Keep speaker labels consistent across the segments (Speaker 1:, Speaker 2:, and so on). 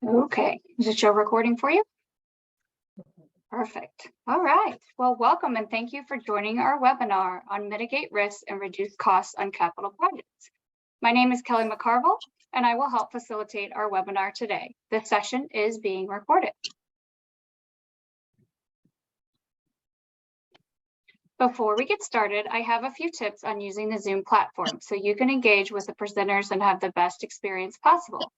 Speaker 1: Okay, is it show recording for you? Perfect. All right. Well, welcome and thank you for joining our webinar on mitigate risks and reduce costs on capital projects. My name is Kelly McCarville, and I will help facilitate our webinar today. This session is being recorded. Before we get started, I have a few tips on using the Zoom platform so you can engage with the presenters and have the best experience possible.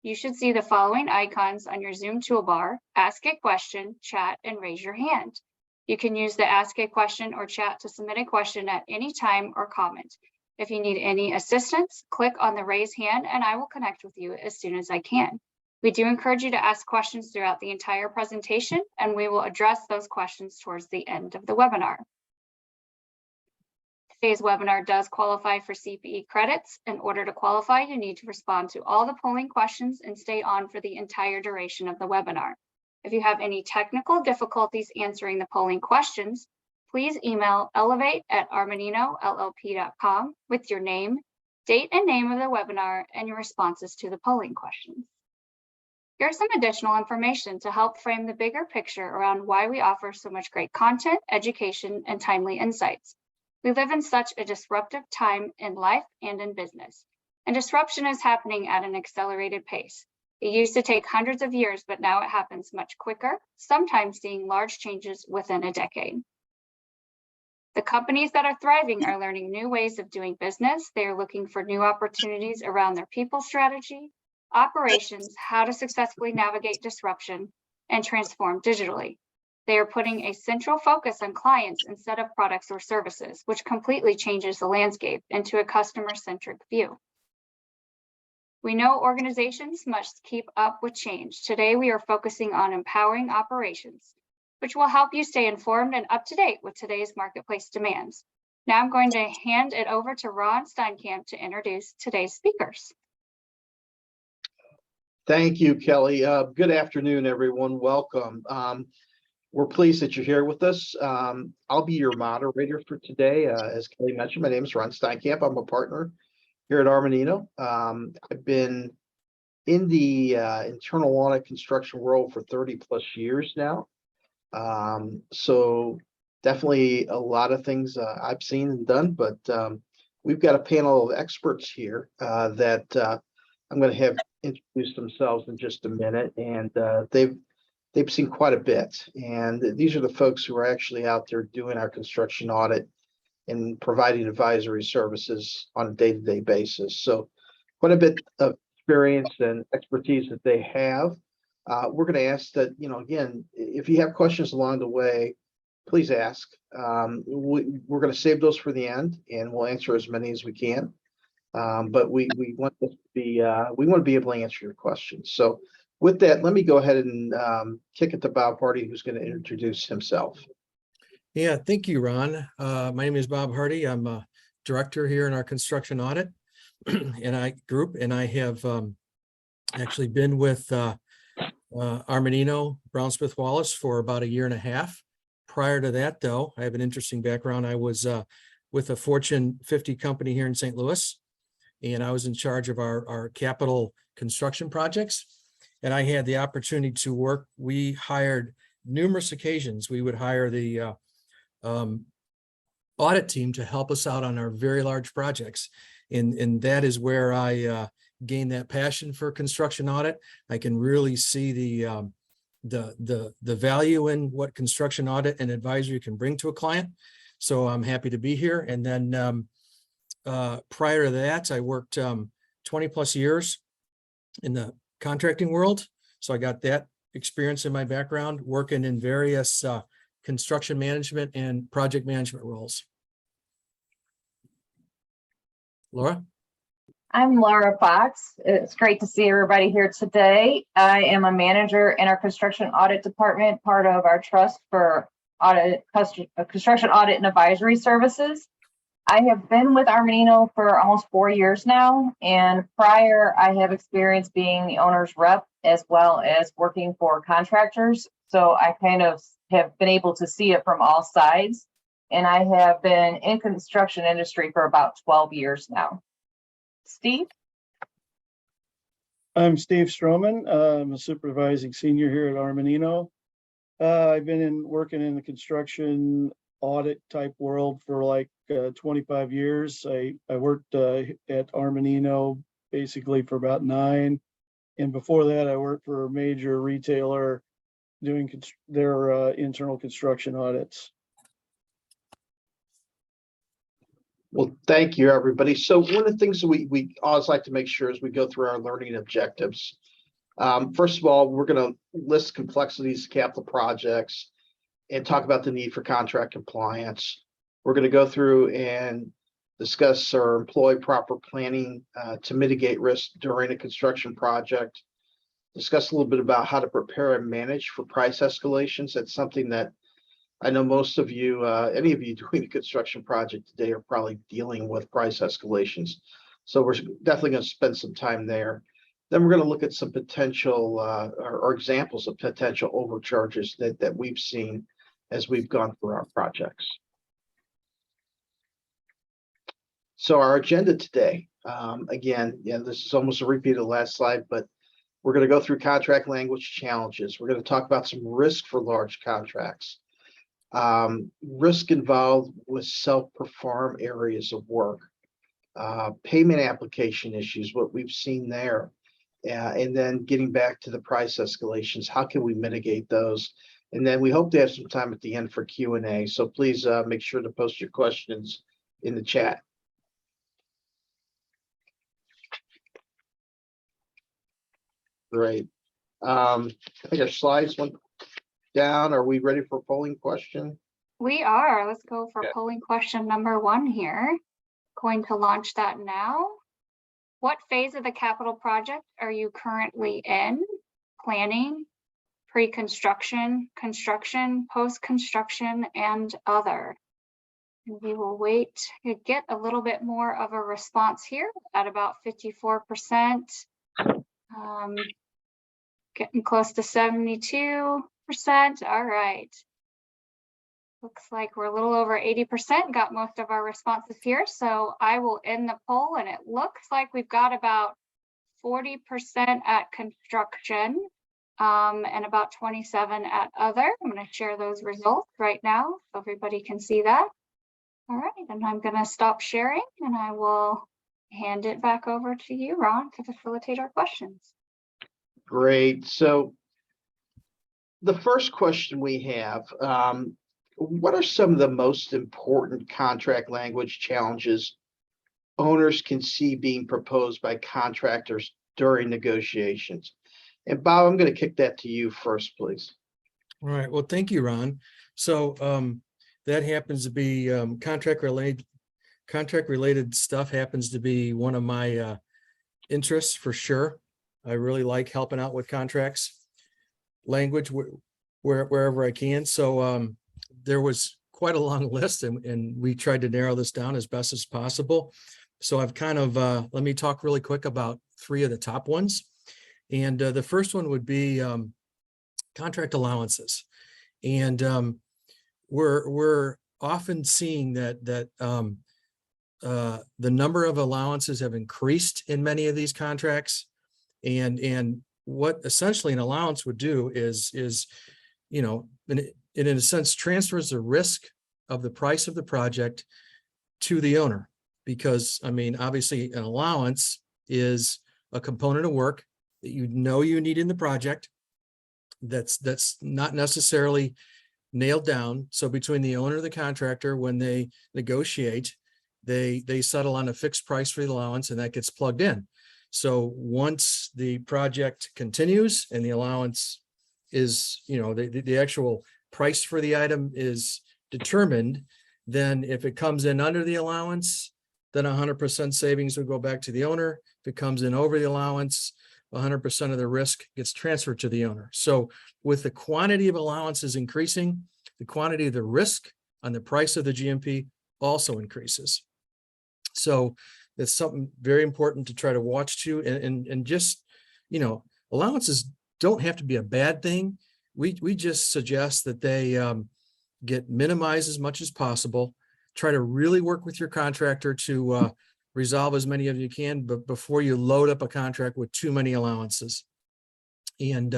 Speaker 1: You should see the following icons on your Zoom toolbar: ask a question, chat, and raise your hand. You can use the ask a question or chat to submit a question at any time or comment. If you need any assistance, click on the raise hand and I will connect with you as soon as I can. We do encourage you to ask questions throughout the entire presentation, and we will address those questions towards the end of the webinar. Today's webinar does qualify for CPE credits. In order to qualify, you need to respond to all the polling questions and stay on for the entire duration of the webinar. If you have any technical difficulties answering the polling questions, please email elevate@armaninollp.com with your name, date and name of the webinar, and your responses to the polling questions. Here's some additional information to help frame the bigger picture around why we offer so much great content, education, and timely insights. We live in such a disruptive time in life and in business, and disruption is happening at an accelerated pace. It used to take hundreds of years, but now it happens much quicker, sometimes seeing large changes within a decade. The companies that are thriving are learning new ways of doing business. They are looking for new opportunities around their people strategy, operations, how to successfully navigate disruption, and transform digitally. They are putting a central focus on clients instead of products or services, which completely changes the landscape into a customer-centric view. We know organizations must keep up with change. Today, we are focusing on empowering operations, which will help you stay informed and up to date with today's marketplace demands. Now I'm going to hand it over to Ron Steinkamp to introduce today's speakers.
Speaker 2: Thank you, Kelly. Good afternoon, everyone. Welcome. We're pleased that you're here with us. I'll be your moderator for today. As Kelly mentioned, my name is Ron Steinkamp. I'm a partner here at Armanino. I've been in the internal audit construction world for 30 plus years now. So definitely a lot of things I've seen and done, but we've got a panel of experts here that I'm going to have introduce themselves in just a minute, and they've seen quite a bit, and these are the folks who are actually out there doing our construction audit and providing advisory services on a day-to-day basis. So quite a bit of experience and expertise that they have. We're going to ask that, again, if you have questions along the way, please ask. We're going to save those for the end, and we'll answer as many as we can. But we want this to be, we want to be able to answer your questions. So with that, let me go ahead and kick it to Bob Hardy, who's going to introduce himself.
Speaker 3: Yeah, thank you, Ron. My name is Bob Hardy. I'm a director here in our construction audit group, and I have actually been with Armanino Brown Smith Wallace for about a year and a half. Prior to that, though, I have an interesting background. I was with a Fortune 50 company here in St. Louis, and I was in charge of our capital construction projects. And I had the opportunity to work. We hired numerous occasions. We would hire the audit team to help us out on our very large projects. And that is where I gained that passion for construction audit. I can really see the value in what construction audit and advisory can bring to a client. So I'm happy to be here. And then prior to that, I worked 20 plus years in the contracting world. So I got that experience in my background working in various construction management and project management roles. Laura?
Speaker 4: I'm Laura Fox. It's great to see everybody here today. I am a manager in our construction audit department, part of our trust for construction audit and advisory services. I have been with Armanino for almost 4 years now, and prior I have experience being the owner's rep as well as working for contractors. So I kind of have been able to see it from all sides, and I have been in construction industry for about 12 years now. Steve?
Speaker 5: I'm Steve Stroman. I'm a supervising senior here at Armanino. I've been working in the construction audit type world for like 25 years. I worked at Armanino basically for about 9. And before that, I worked for a major retailer doing their internal construction audits.
Speaker 2: Well, thank you, everybody. So one of the things that we always like to make sure as we go through our learning objectives. First of all, we're going to list complexities of capital projects and talk about the need for contract compliance. We're going to go through and discuss or employ proper planning to mitigate risk during a construction project. Discuss a little bit about how to prepare and manage for price escalations. That's something that I know most of you, any of you doing a construction project today are probably dealing with price escalations. So we're definitely going to spend some time there. Then we're going to look at some potential or examples of potential overcharges that we've seen as we've gone through our projects. So our agenda today, again, this is almost a repeat of the last slide, but we're going to go through contract language challenges. We're going to talk about some risk for large contracts. Risk involved with self-perform areas of work, payment application issues, what we've seen there, and then getting back to the price escalations, how can we mitigate those? And then we hope to have some time at the end for Q&A. So please make sure to post your questions in the chat. Great. I think our slides went down. Are we ready for polling question?
Speaker 1: We are. Let's go for
Speaker 2: Okay.
Speaker 1: polling question number 1 here. Going to launch that now. What phase of the capital project are you currently in? Planning, pre-construction, construction, post-construction, and other. And we will wait to get a little bit more of a response here at about 54%. Getting close to 72%. All right. Looks like we're a little over 80%, got most of our responses here. So I will end the poll, and it looks like we've got about 40% at construction and about 27% at other. I'm going to share those results right now so everybody can see that. All right, and I'm going to stop sharing, and I will hand it back over to you, Ron, to facilitate our questions.
Speaker 2: Great. So the first question we have, what are some of the most important contract language challenges owners can see being proposed by contractors during negotiations? And Bob, I'm going to kick that to you first, please.
Speaker 3: All right. Well, thank you, Ron. So that happens to be contract related stuff happens to be one of my interests for sure. I really like helping out with contracts language wherever I can. So there was quite a long list, and we tried to narrow this down as best as possible. So I've kind of, let me talk really quick about 3 of the top ones. And the first one would be contract allowances. And we're often seeing that the number of allowances have increased in many of these contracts. And what essentially an allowance would do is you know, in a sense, transfers the risk of the price of the project to the owner. Because, I mean, obviously an allowance is a component of work that you know you need in the project that's not necessarily nailed down. So between the owner and the contractor, when they negotiate, they settle on a fixed price for the allowance, and that gets plugged in. So once the project continues and the allowance is, you know, the actual price for the item is determined, then if it comes in under the allowance, then 100% savings will go back to the owner. If it comes in over the allowance, 100% of the risk gets transferred to the owner. So with the quantity of allowances increasing, the quantity of the risk on the price of the GMP also increases. So it's something very important to try to watch to, and just, you know, allowances don't have to be a bad thing. We just suggest that they get minimized as much as possible. Try to really work with your contractor to resolve as many of you can, but before you load up a contract with too many allowances. And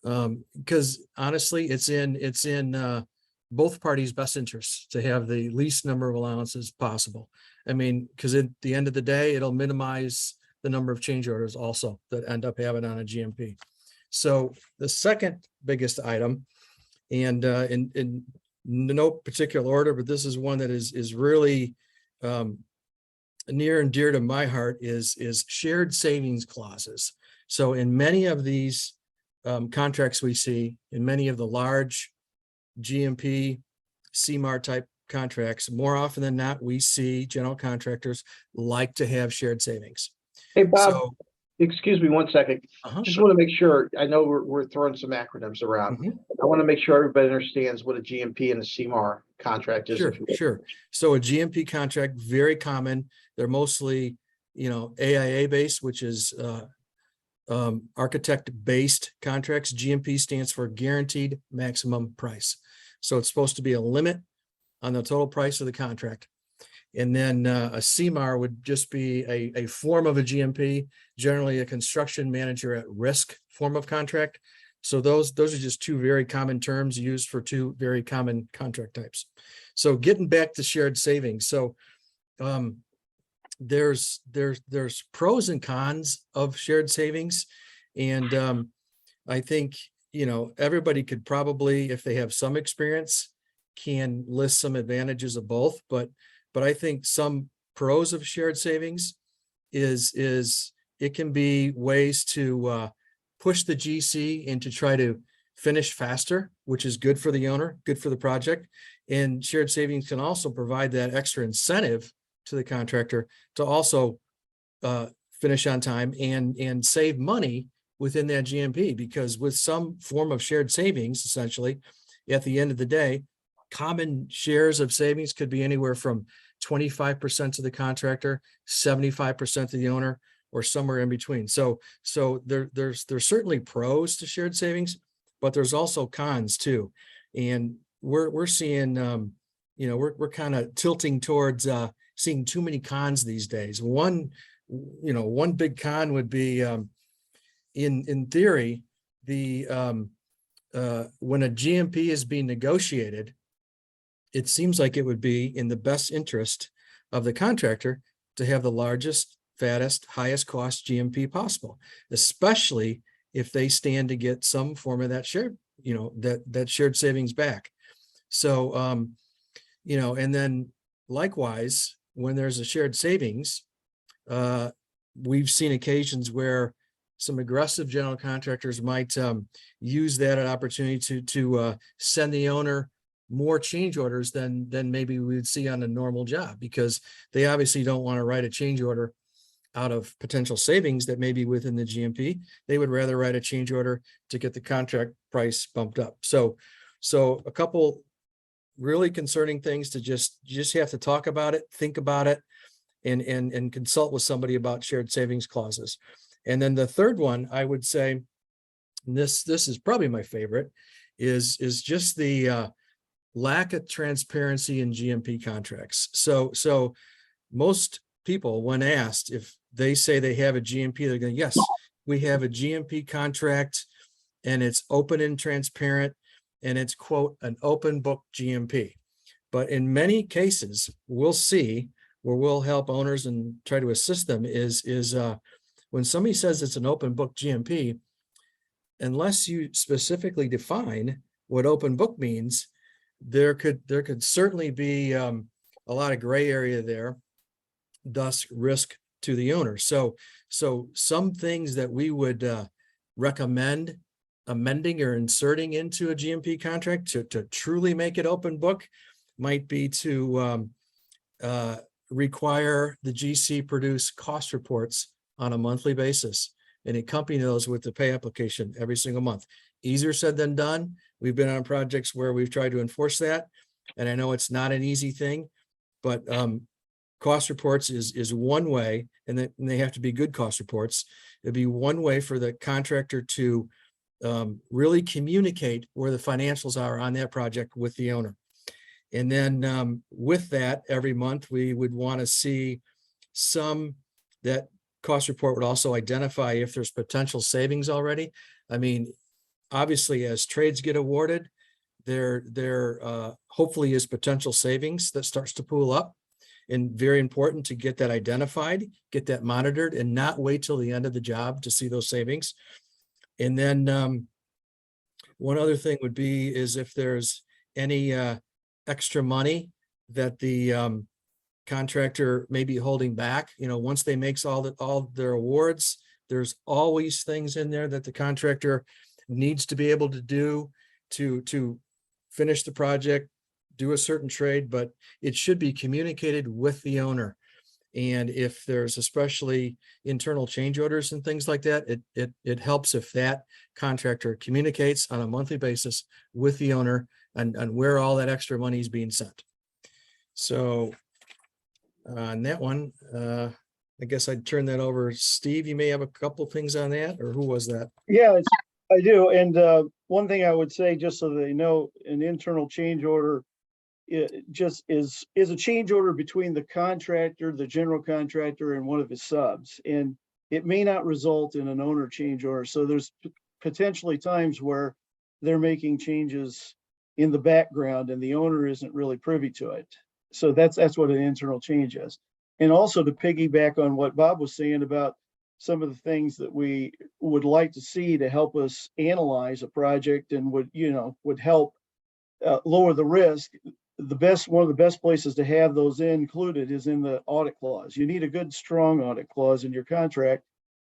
Speaker 3: because honestly, it's in both parties' best interests to have the least number of allowances possible. I mean, because at the end of the day, it'll minimize the number of change orders also that end up having on a GMP. So the second biggest item, and in no particular order, but this is one that is really near and dear to my heart, is shared savings clauses. So in many of these contracts we see, in many of the large GMP, CMAR type contracts, more often than not, we see general contractors like to have shared savings.
Speaker 2: Hey, Bob,
Speaker 3: So,
Speaker 2: excuse me one second. Just want to make sure, I know we're throwing some acronyms around.
Speaker 3: Mhm.
Speaker 2: I want to make sure everybody understands what a GMP and a CMAR contract is.
Speaker 3: Sure,
Speaker 2: if you will.
Speaker 3: sure. So a GMP contract, very common. They're mostly, AIA based, which is architect-based contracts. GMP stands for guaranteed maximum price. So it's supposed to be a limit on the total price of the contract. And then a CMAR would just be a form of a GMP, generally a construction manager at risk form of contract. So those are just two very common terms used for two very common contract types. So getting back to shared savings. So there's pros and cons of shared savings. And I think, everybody could probably, if they have some experience, can list some advantages of both. But I think some pros of shared savings is it can be ways to push the GC and to try to finish faster, which is good for the owner, good for the project. And shared savings can also provide that extra incentive to the contractor to also finish on time and save money within that GMP, because with some form of shared savings, essentially, at the end of the day, common shares of savings could be anywhere from 25% to the contractor, 75% to the owner, or somewhere in between. So there's certainly pros to shared savings, but there's also cons too. And we're seeing, we're kind of tilting towards seeing too many cons these days. One big con would be, in theory, when a GMP is being negotiated, it seems like it would be in the best interest of the contractor to have the largest, fattest, highest cost GMP possible, especially if they stand to get some form of that shared, that shared savings back. So, and then likewise, when there's a shared savings, we've seen occasions where some aggressive general contractors might use that opportunity to send the owner more change orders than maybe we would see on a normal job, because they obviously don't want to write a change order out of potential savings that may be within the GMP. They would rather write a change order to get the contract price bumped up. So a couple really concerning things to just have to talk about it, think about it, and consult with somebody about shared savings clauses. And then the third one, I would say, and this is probably my favorite, is just the lack of transparency in GMP contracts. So most people, when asked if they say they have a GMP, they're going, yes, we have a GMP contract and it's open and transparent and it's, quote, an open book GMP. But in many cases, we'll see where we'll help owners and try to assist them is when somebody says it's an open book GMP, unless you specifically define what open book means, there could certainly be a lot of gray area there, thus risk to the owner. So some things that we would recommend amending or inserting into a GMP contract to truly make it open book might be to require the GC produce cost reports on a monthly basis and accompany those with the pay application every single month. Easier said than done. We've been on projects where we've tried to enforce that, and I know it's not an easy thing, but cost reports is one way, and they have to be good cost reports. It'd be one way for the contractor to really communicate where the financials are on that project with the owner. And then with that, every month we would want to see that cost report would also identify if there's potential savings already. I mean, obviously, as trades get awarded, there hopefully is potential savings that starts to pool up. And very important to get that identified, get that monitored, and not wait till the end of the job to see those savings. And then one other thing would be is if there's any extra money that the contractor may be holding back, once they makes all their awards, there's always things in there that the contractor needs to be able to do to finish the project, do a certain trade, but it should be communicated with the owner. And if there's especially internal change orders and things like that, it helps if that contractor communicates on a monthly basis with the owner and where all that extra money is being sent. So on that one, I guess I'd turn that over. Steve, you may have a couple things on that, or who was that?
Speaker 5: Yeah, I do. And one thing I would say, just so they know, an internal change order it just is a change order between the contractor, the general contractor, and one of his subs. And it may not result in an owner change order. So there's potentially times where they're making changes in the background and the owner isn't really privy to it. So that's what an internal change is. And also to piggyback on what Bob was saying about some of the things that we would like to see to help us analyze a project and would help lower the risk. One of the best places to have those included is in the audit clause. You need a good, strong audit clause in your contract.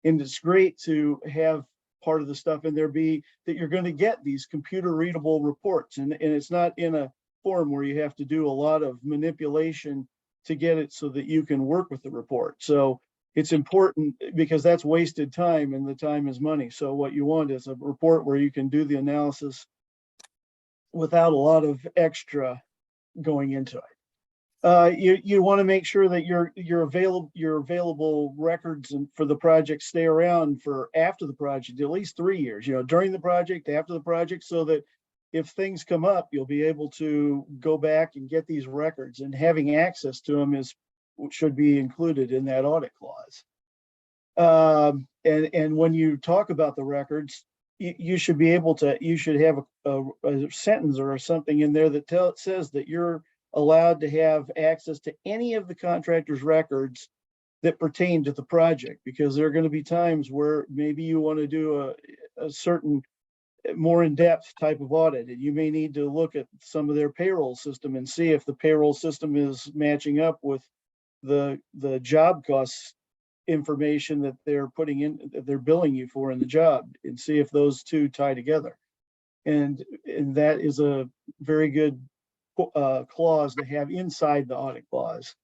Speaker 5: And it's great to have part of the stuff in there be that you're going to get these computer readable reports. And it's not in a form where you have to do a lot of manipulation to get it so that you can work with the report. So it's important because that's wasted time, and the time is money. So what you want is a report where you can do the analysis without a lot of extra going into it. You want to make sure that your available records for the project stay around for after the project, at least 3 years, during the project, after the project, so that if things come up, you'll be able to go back and get these records, and having access to them should be included in that audit clause. And when you talk about the records, you should have a sentence or something in there that says that you're allowed to have access to any of the contractor's records that pertain to the project, because there are going to be times where maybe you want to do a certain more in-depth type of audit, and you may need to look at some of their payroll system and see if the payroll system is matching up with the job costs information that they're putting in, that they're billing you for in the job, and see if those two tie together. And that is a very good clause to have inside the audit clause.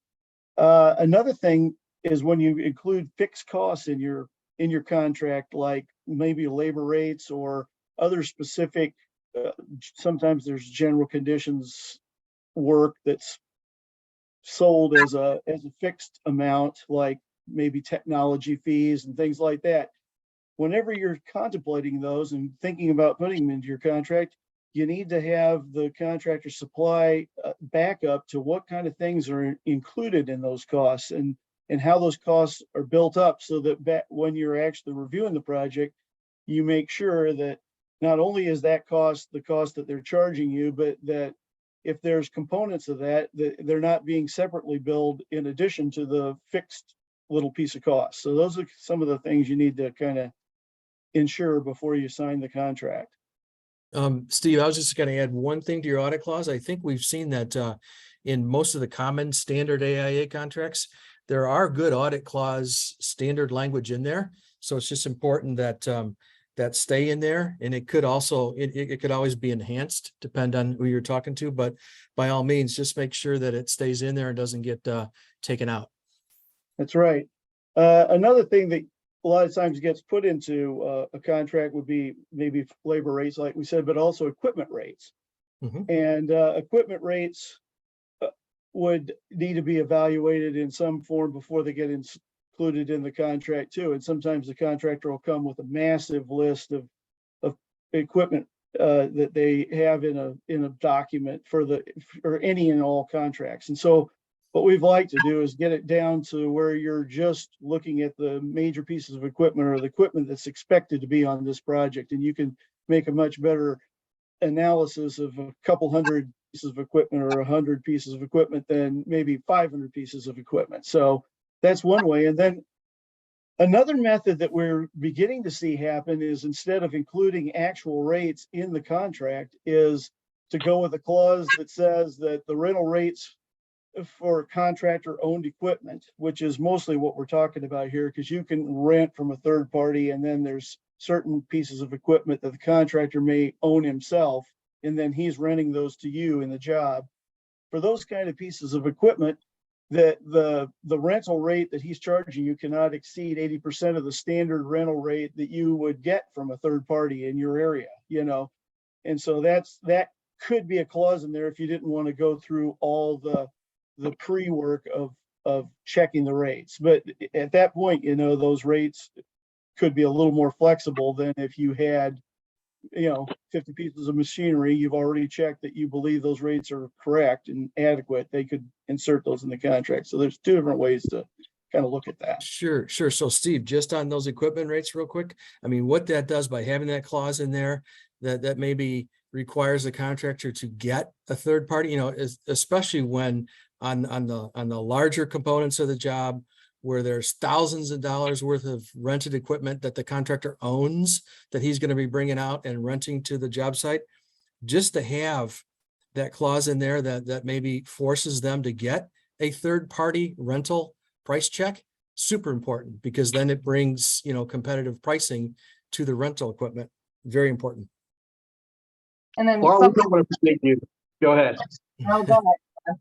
Speaker 5: Another thing is when you include fixed costs in your contract, like maybe labor rates or other specific, sometimes there's general conditions work that's sold as a fixed amount, like maybe technology fees and things like that. Whenever you're contemplating those and thinking about putting them into your contract, you need to have the contractor supply backup to what kind of things are included in those costs and how those costs are built up, so that when you're actually reviewing the project, you make sure that not only is that cost the cost that they're charging you, but that if there's components of that they're not being separately billed in addition to the fixed little piece of cost. So those are some of the things you need to kind of ensure before you sign the contract.
Speaker 3: Steve, I was just going to add one thing to your audit clause. I think we've seen that in most of the common standard AIA contracts, there are good audit clause standard language in there. So it's just important that that stay in there, and it could also it could always be enhanced, depend on who you're talking to, but by all means, just make sure that it stays in there and doesn't get taken out.
Speaker 5: That's right. Another thing that a lot of times gets put into a contract would be maybe labor rates, like we said, but also equipment rates.
Speaker 3: Mhm.
Speaker 5: And equipment rates would need to be evaluated in some form before they get included in the contract too. And sometimes the contractor will come with a massive list of equipment that they have in a document for any and all contracts. And so what we'd like to do is get it down to where you're just looking at the major pieces of equipment or the equipment that's expected to be on this project, and you can make a much better analysis of a couple hundred pieces of equipment or 100 pieces of equipment than maybe 500 pieces of equipment. So that's one way. And then another method that we're beginning to see happen is, instead of including actual rates in the contract, is to go with a clause that says that the rental rates for contractor owned equipment, which is mostly what we're talking about here, because you can rent from a third party, and then there's certain pieces of equipment that the contractor may own himself, and then he's renting those to you in the job. For those kind of pieces of equipment, that the rental rate that he's charging you cannot exceed 80% of the standard rental rate that you would get from a third party in your area, and so that could be a clause in there if you didn't want to go through all the pre-work of checking the rates. But at that point, those rates could be a little more flexible than if you had 50 pieces of machinery. You've already checked that you believe those rates are correct and adequate. They could insert those in the contract. So there's two different ways to kind of look at that.
Speaker 3: Sure. So Steve, just on those equipment rates real quick, I mean, what that does by having that clause in there, that maybe requires the contractor to get a third party, especially when on the larger components of the job, where there's thousands of dollars worth of rented equipment that the contractor owns, that he's going to be bringing out and renting to the job site, just to have that clause in there that maybe forces them to get a third party rental price check, super important, because then it brings, competitive pricing to the rental equipment. Very important.
Speaker 4: And then
Speaker 2: Laura, we don't want to forget you. Go ahead.
Speaker 4: Oh, go ahead.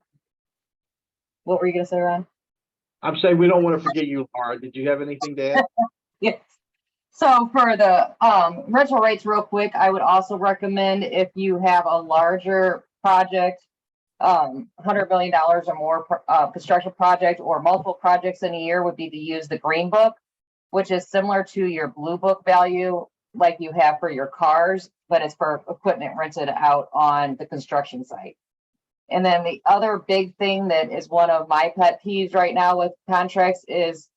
Speaker 4: What were you going to say, Ron?
Speaker 2: I'm saying we don't want to forget you, Laura. Did you have anything to add?
Speaker 4: Yes. So for the rental rates, real quick, I would also recommend, if you have a larger project, $100 million or more construction project, or multiple projects in a year, would be to use the green book, which is similar to your blue book value like you have for your cars, but it's for equipment rented out on the construction site. And then the other big thing that is one of my pet peeves right now with contracts is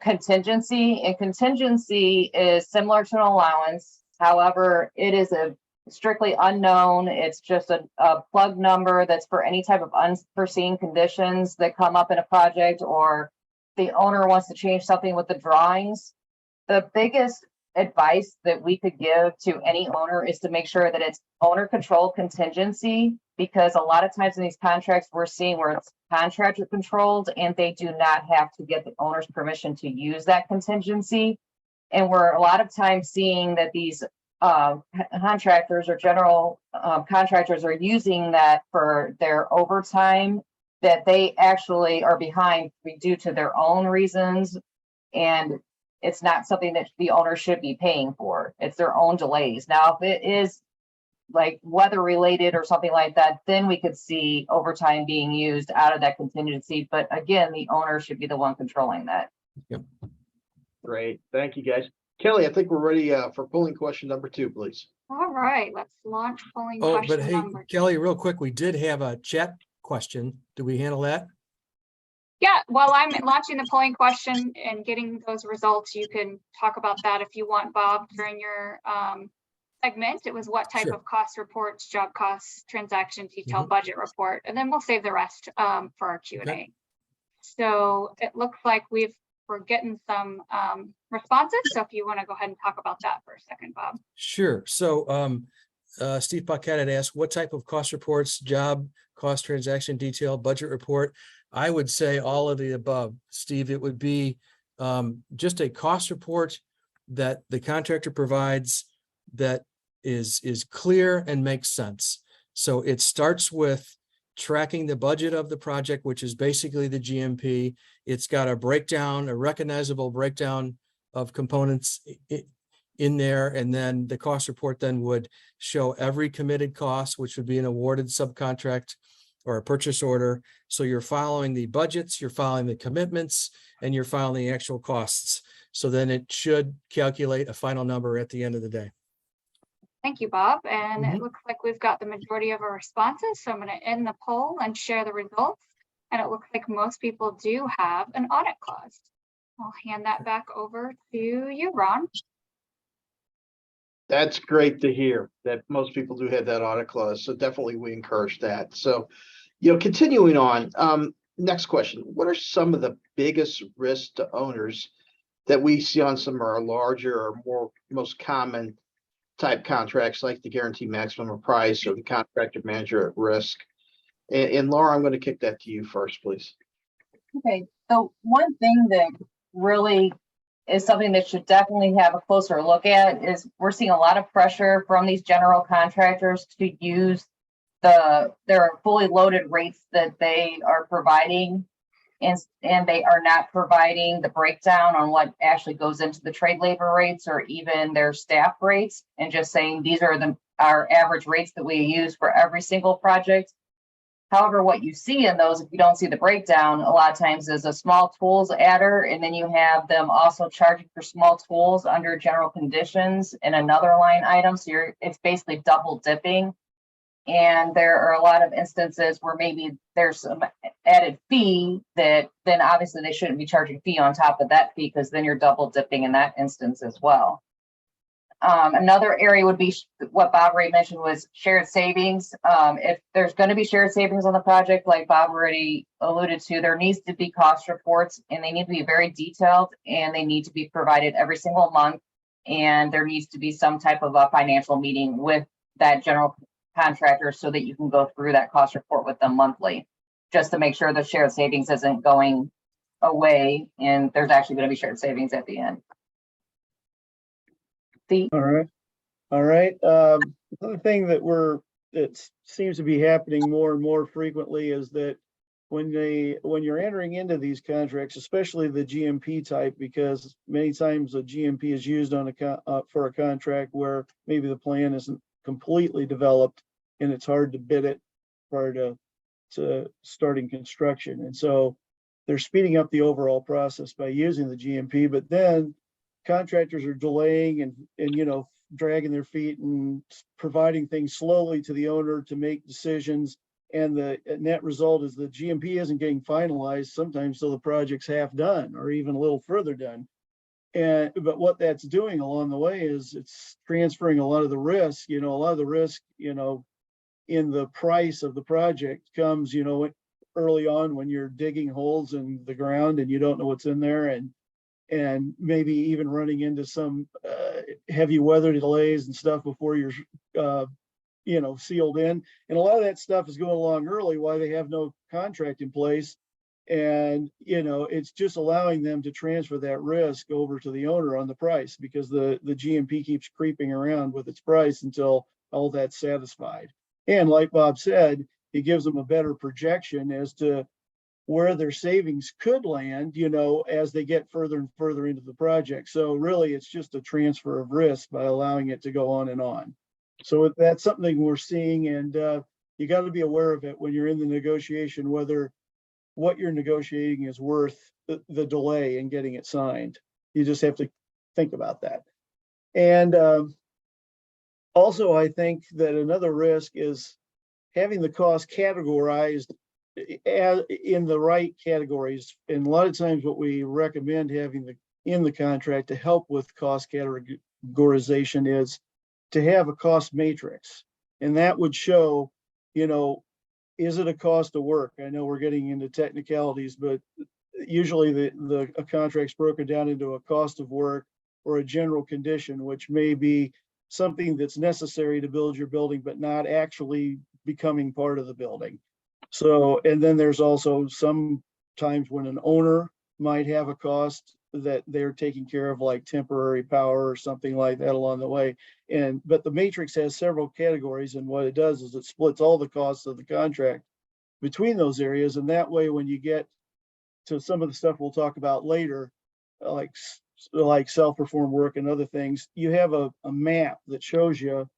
Speaker 4: contingency. And contingency is similar to an allowance. However, it is a strictly unknown. It's just a plug number that's for any type of unforeseen conditions that come up in a project, or the owner wants to change something with the drawings. The biggest advice that we could give to any owner is to make sure that it's owner control contingency, because a lot of times in these contracts we're seeing where it's contractor controlled and they do not have to get the owner's permission to use that contingency. And we're a lot of times seeing that these contractors or general contractors are using that for their overtime that they actually are behind due to their own reasons. And it's not something that the owner should be paying for. It's their own delays. Now, if it is like weather related or something like that, then we could see overtime being used out of that contingency. But again, the owner should be the one controlling that.
Speaker 3: Yep.
Speaker 2: Great. Thank you, guys. Kelly, I think we're ready for polling question number 2, please.
Speaker 1: All right, let's launch polling
Speaker 3: Oh,
Speaker 1: question
Speaker 3: but hey,
Speaker 1: number 2.
Speaker 3: Kelly, real quick, we did have a chat question. Do we handle that?
Speaker 1: Yeah, while I'm launching the polling question and getting those results, you can talk about that if you want, Bob, during your segment. It was what type
Speaker 3: Sure.
Speaker 1: of cost reports, job costs, transaction detail, budget report, and then we'll save the rest for our Q&A.
Speaker 3: Okay.
Speaker 1: So it looks like we're getting some responses. So if you want to go ahead and talk about that for a second, Bob.
Speaker 3: Sure. So Steve Paquette had asked what type of cost reports, job cost, transaction detail, budget report. I would say all of the above, Steve. It would be just a cost report that the contractor provides that is clear and makes sense. So it starts with tracking the budget of the project, which is basically the GMP. It's got a breakdown, a recognizable breakdown of components in there. And then the cost report then would show every committed cost, which would be an awarded subcontract or a purchase order. So you're following the budgets, you're following the commitments, and you're following the actual costs. So then it should calculate a final number at the end of the day.
Speaker 1: Thank you, Bob. And
Speaker 3: Mhm.
Speaker 1: it looks like we've got the majority of our responses. So I'm going to end the poll and share the results. And it looks like most people do have an audit clause. I'll hand that back over to you, Ron.
Speaker 2: That's great to hear that most people do have that audit clause. So definitely we encourage that. So, continuing on, next question. What are some of the biggest risks to owners that we see on some of our larger or most common type contracts like the guarantee maximum price or the contractor manager at risk? And Laura, I'm going to kick that to you first, please.
Speaker 4: Okay, so one thing that really is something that should definitely have a closer look at is we're seeing a lot of pressure from these general contractors to use their fully loaded rates that they are providing, and they are not providing the breakdown on what actually goes into the trade labor rates or even their staff rates, and just saying these are our average rates that we use for every single project. However, what you see in those, if you don't see the breakdown, a lot of times is a small tools adder, and then you have them also charging for small tools under general conditions in another line item. So it's basically double dipping. And there are a lot of instances where maybe there's some added fee that then obviously they shouldn't be charging fee on top of that fee, because then you're double dipping in that instance as well. Another area would be what Bob already mentioned was shared savings. If there's going to be shared savings on the project, like Bob already alluded to, there needs to be cost reports, and they need to be very detailed, and they need to be provided every single month. And there needs to be some type of a financial meeting with that general contractor so that you can go through that cost report with them monthly, just to make sure the shared savings isn't going away and there's actually going to be shared savings at the end.
Speaker 5: All right. Another thing that seems to be happening more and more frequently is that when you're entering into these contracts, especially the GMP type, because many times a GMP is used on for a contract where maybe the plan isn't completely developed and it's hard to bid it prior to starting construction. And so they're speeding up the overall process by using the GMP, but then contractors are delaying and dragging their feet and providing things slowly to the owner to make decisions. And the net result is the GMP isn't getting finalized sometimes till the project's half done or even a little further done. But what that's doing along the way is it's transferring a lot of the risk, in the price of the project comes, early on when you're digging holes in the ground and you don't know what's in there, and maybe even running into some heavy weather delays and stuff before you're sealed in. And a lot of that stuff is going along early while they have no contract in place. And it's just allowing them to transfer that risk over to the owner on the price, because the GMP keeps creeping around with its price until all that's satisfied. And like Bob said, it gives them a better projection as to where their savings could land, as they get further and further into the project. So really, it's just a transfer of risk by allowing it to go on and on. So that's something we're seeing, and you got to be aware of it when you're in the negotiation, whether what you're negotiating is worth the delay in getting it signed. You just have to think about that. And also, I think that another risk is having the cost categorized in the right categories. And a lot of times what we recommend having in the contract to help with cost categorization is to have a cost matrix. And that would show, is it a cost of work? I know we're getting into technicalities, but usually a contract's broken down into a cost of work or a general condition, which may be something that's necessary to build your building, but not actually becoming part of the building. So, and then there's also some times when an owner might have a cost that they're taking care of, like temporary power or something like that along the way. But the matrix has several categories, and what it does is it splits all the costs of the contract between those areas. And that way, when you get to some of the stuff we'll talk about later, like self-performed work and other things, you have a map that shows you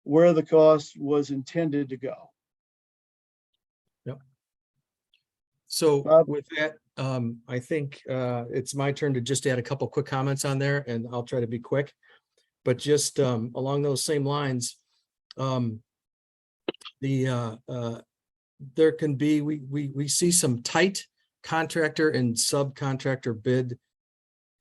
Speaker 5: where the cost was intended to go.
Speaker 3: Yep. So with that, I think it's my turn to just add a couple quick comments on there, and I'll try to be quick. But just along those same lines, there can be, we see some tight contractor and subcontractor bid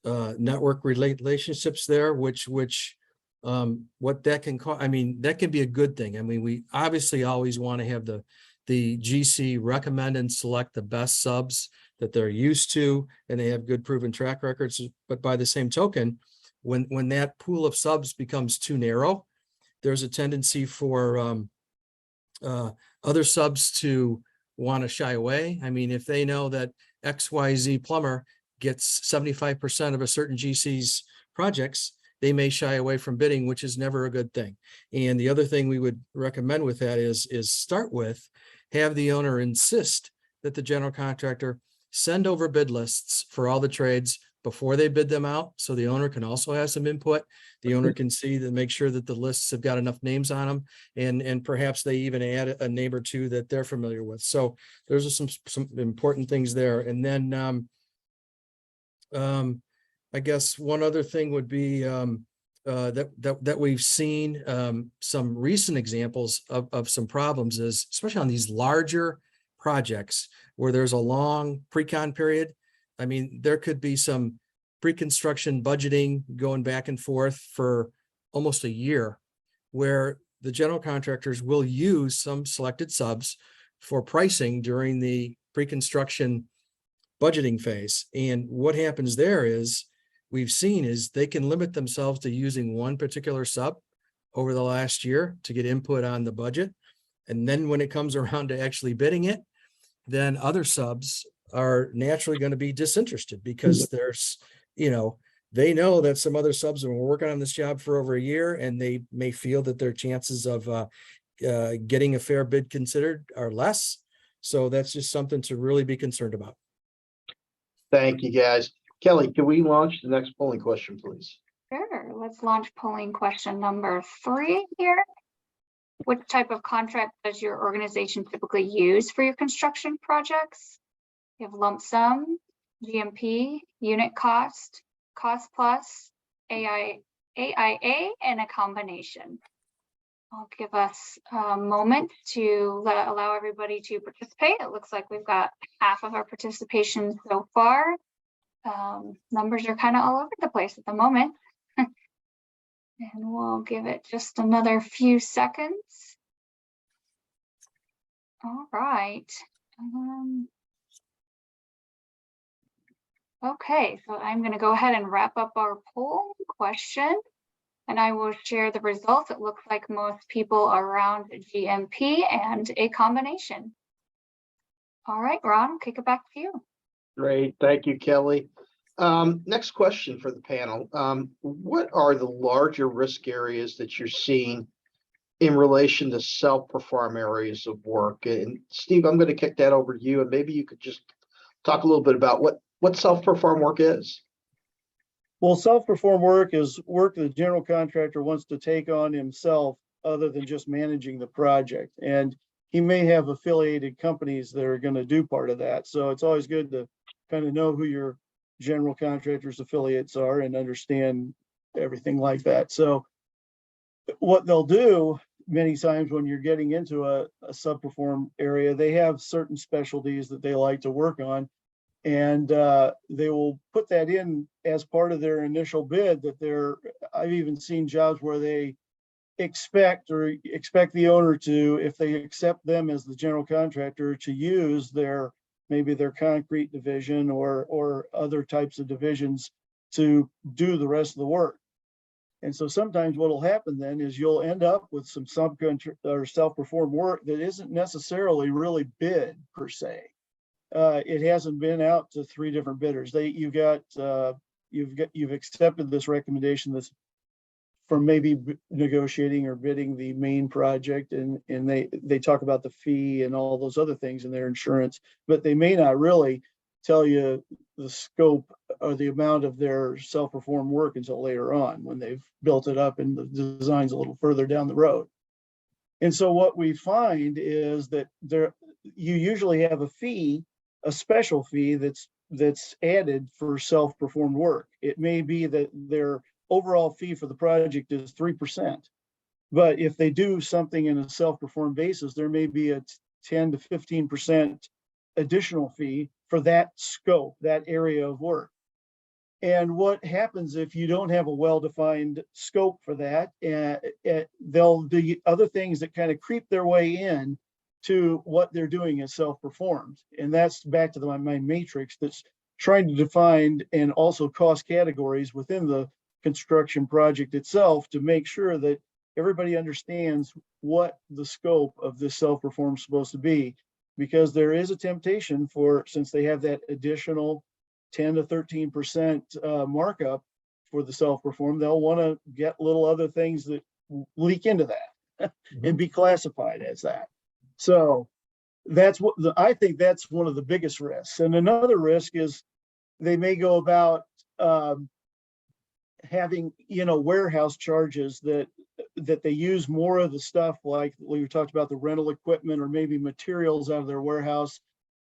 Speaker 3: network relationships there, which what that can cause, I mean, that can be a good thing. I mean, we obviously always want to have the GC recommend and select the best subs that they're used to, and they have good proven track records. But by the same token, when that pool of subs becomes too narrow, there's a tendency for other subs to want to shy away. I mean, if they know that XYZ plumber gets 75% of a certain GC's projects, they may shy away from bidding, which is never a good thing. And the other thing we would recommend with that is start with, have the owner insist that the general contractor send over bid lists for all the trades before they bid them out. So the owner can also have some input. The owner can see to make sure that the lists have got enough names on them, and perhaps they even add a name or two that they're familiar with. So there's some important things there. And then I guess one other thing would be that we've seen some recent examples of some problems is, especially on these larger projects where there's a long pre-con period. I mean, there could be some pre-construction budgeting going back and forth for almost a year, where the general contractors will use some selected subs for pricing during the pre-construction budgeting phase. And what happens there is, we've seen is they can limit themselves to using one particular sub over the last year to get input on the budget. And then when it comes around to actually bidding it, then other subs are naturally going to be disinterested, because there's, they know that some other subs are working on this job for over a year, and they may feel that their chances of getting a fair bid considered are less. So that's just something to really be concerned about.
Speaker 2: Thank you, guys. Kelly, can we launch the next polling question, please?
Speaker 1: Sure, let's launch polling question number 3 here. Which type of contract does your organization typically use for your construction projects? You have lump sum, GMP, unit cost, cost plus, AIA, and a combination. I'll give us a moment to allow everybody to participate. It looks like we've got half of our participation so far. Numbers are kind of all over the place at the moment. And we'll give it just another few seconds. All right. Okay, so I'm going to go ahead and wrap up our poll question, and I will share the results. It looks like most people are around GMP and a combination. All right, Ron, I'll kick it back to you.
Speaker 2: Great. Thank you, Kelly. Next question for the panel. What are the larger risk areas that you're seeing in relation to self-perform areas of work? And Steve, I'm going to kick that over to you, and maybe you could just talk a little bit about what self-perform work is.
Speaker 5: Well, self-performed work is work the general contractor wants to take on himself other than just managing the project. And he may have affiliated companies that are going to do part of that. So it's always good to kind of know who your general contractor's affiliates are and understand everything like that. So what they'll do many times when you're getting into a sub-perform area, they have certain specialties that they like to work on. And they will put that in as part of their initial bid. I've even seen jobs where they expect the owner to, if they accept them as the general contractor, to use maybe their concrete division or other types of divisions to do the rest of the work. And so sometimes what will happen then is you'll end up with some subcontract or self-performed work that isn't necessarily really bid per se. It hasn't been out to 3 different bidders. You've accepted this recommendation that's from maybe negotiating or bidding the main project, and they talk about the fee and all those other things in their insurance, but they may not really tell you the scope or the amount of their self-performed work until later on when they've built it up and the design's a little further down the road. And so what we find is that you usually have a special fee that's added for self-performed work. It may be that their overall fee for the project is 3%, but if they do something in a self-performed basis, there may be a 10 to 15% additional fee for that scope, that area of work. And what happens if you don't have a well-defined scope for that? There'll be other things that kind of creep their way in to what they're doing as self-performed. And that's back to my matrix that's trying to define and also cost categories within the construction project itself to make sure that everybody understands what the scope of this self-perform is supposed to be. Because there is a temptation for, since they have that additional 10 to 13% markup for the self-perform, they'll want to get little other things that leak into that and be classified as that. So that's what I think that's one of the biggest risks. And another risk is they may go about having, warehouse charges that they use more of the stuff, like we talked about the rental equipment or maybe materials out of their warehouse.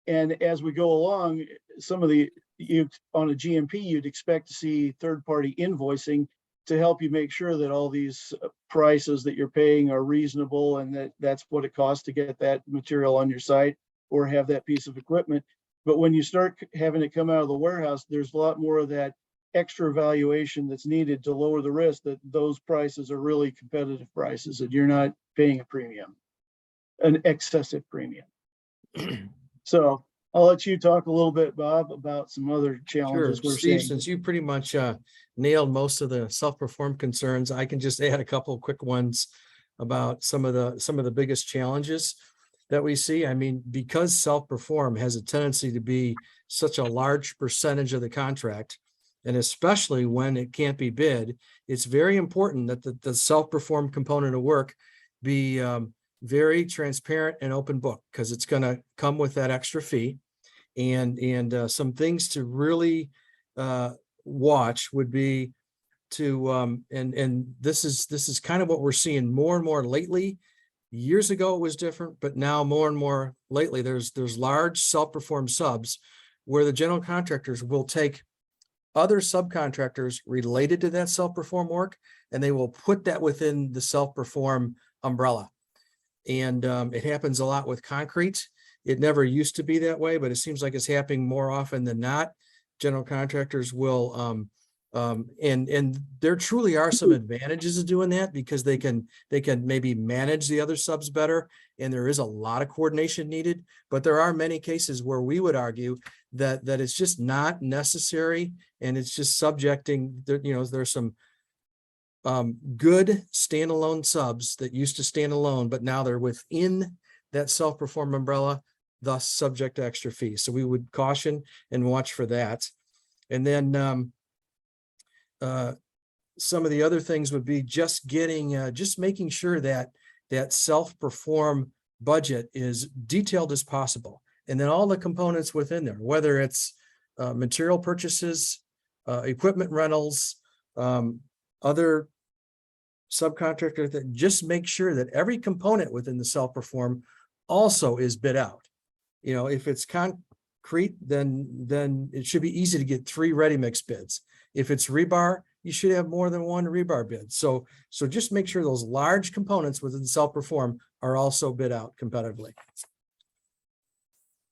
Speaker 5: And as we go along, some of on a GMP, you'd expect to see third-party invoicing to help you make sure that all these prices that you're paying are reasonable and that's what it costs to get that material on your site or have that piece of equipment. But when you start having it come out of the warehouse, there's a lot more of that extra valuation that's needed to lower the risk that those prices are really competitive prices and you're not paying a premium, an excessive premium. So I'll let you talk a little bit, Bob, about some other challenges
Speaker 3: Sure.
Speaker 5: we're
Speaker 3: Steve,
Speaker 5: seeing.
Speaker 3: since you pretty much nailed most of the self-performed concerns, I can just add a couple of quick ones about some of the biggest challenges that we see. I mean, because self-perform has a tendency to be such a large percentage of the contract, and especially when it can't be bid, it's very important that the self-performed component of work be very transparent and open book, because it's going to come with that extra fee. And some things to really watch would be to and this is kind of what we're seeing more and more lately. Years ago it was different, but now more and more lately there's large self-performed subs where the general contractors will take other subcontractors related to that self-perform work and they will put that within the self-perform umbrella. And it happens a lot with concrete. It never used to be that way, but it seems like it's happening more often than not. General contractors will, and there truly are some advantages of doing that because they can maybe manage the other subs better, and there is a lot of coordination needed. But there are many cases where we would argue that it's just not necessary, and it's just subjecting. There's some good standalone subs that used to stand alone, but now they're within that self-perform umbrella, thus subject to extra fees. So we would caution and watch for that. And then some of the other things would be just making sure that self-perform budget is detailed as possible. And then all the components within there, whether it's material purchases, equipment rentals, other subcontractor, that just make sure that every component within the self-perform also is bid out. If it's concrete, then it should be easy to get 3 ready-mix bids. If it's rebar, you should have more than 1 rebar bid. So just make sure those large components within self-perform are also bid out competitively.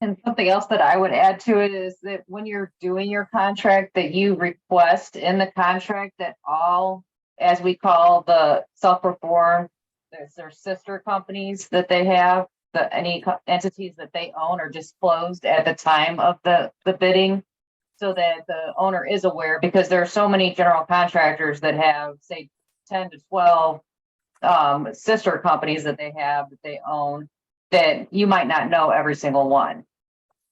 Speaker 4: And something else that I would add to it is that when you're doing your contract, that you request in the contract that all, as we call the self-perform, their sister companies that they have, any entities that they own are disclosed at the time of the bidding, so that the owner is aware, because there are so many general contractors that have, say, 10 to 12 sister companies that they own, that you might not know every single one.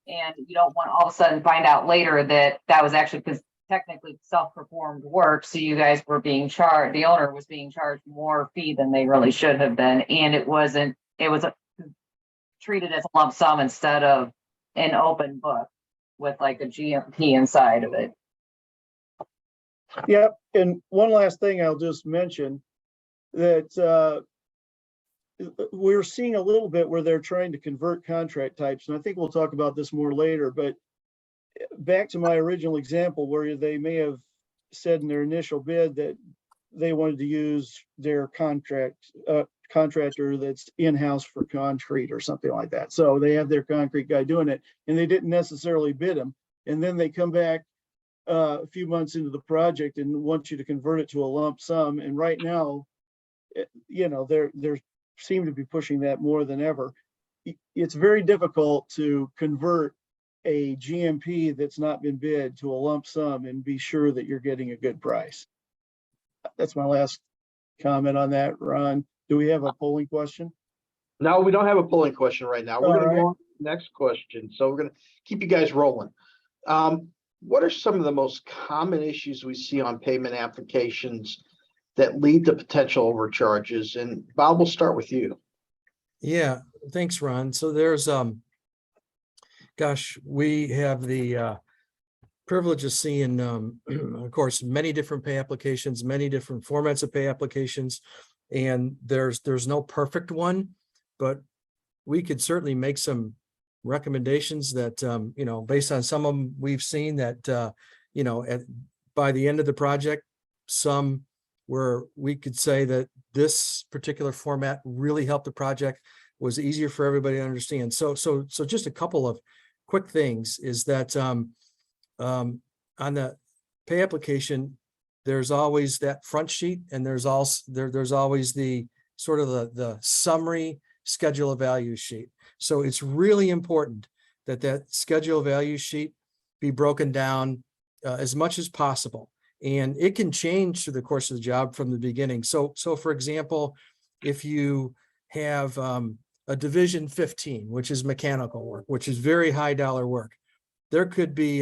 Speaker 4: And you don't want all of a sudden find out later that was actually because technically self-performed work. So you guys were being charged, the owner was being charged more fee than they really should have been. And it was treated as a lump sum instead of an open book with like a GMP inside of it.
Speaker 5: Yep. And one last thing I'll just mention that we're seeing a little bit where they're trying to convert contract types. And I think we'll talk about this more later, but back to my original example where they may have said in their initial bid that they wanted to use their contract contractor that's in-house for concrete or something like that. So they have their concrete guy doing it, and they didn't necessarily bid him. And then they come back a few months into the project and want you to convert it to a lump sum. And right now, you know, they're seem to be pushing that more than ever. It's very difficult to convert a GMP that's not been bid to a lump sum and be sure that you're getting a good price. That's my last comment on that. Ron, do we have a polling question?
Speaker 2: No, we don't have a polling question right now. We're
Speaker 5: All
Speaker 2: going to
Speaker 5: right.
Speaker 2: go on to the next question. So we're going to keep you guys rolling. What are some of the most common issues we see on payment applications that lead to potential overcharges? And Bob, we'll start with you.
Speaker 3: Yeah, thanks, Ron. So there's, gosh, we have the privilege of seeing, of course, many different pay applications, many different formats of pay applications, and there's no perfect one, but we could certainly make some recommendations that, you know, based on some of them we've seen that, you know, by the end of the project, some where we could say that this particular format really helped the project, was easier for everybody to understand. So just a couple of quick things is that on the pay application, there's always that front sheet, and there's also there's always the sort of the summary schedule of value sheet. So it's really important that that schedule of value sheet be broken down as much as possible. And it can change through the course of the job from the beginning. So for example, if you have a division 15, which is mechanical work, which is very high dollar work, there could be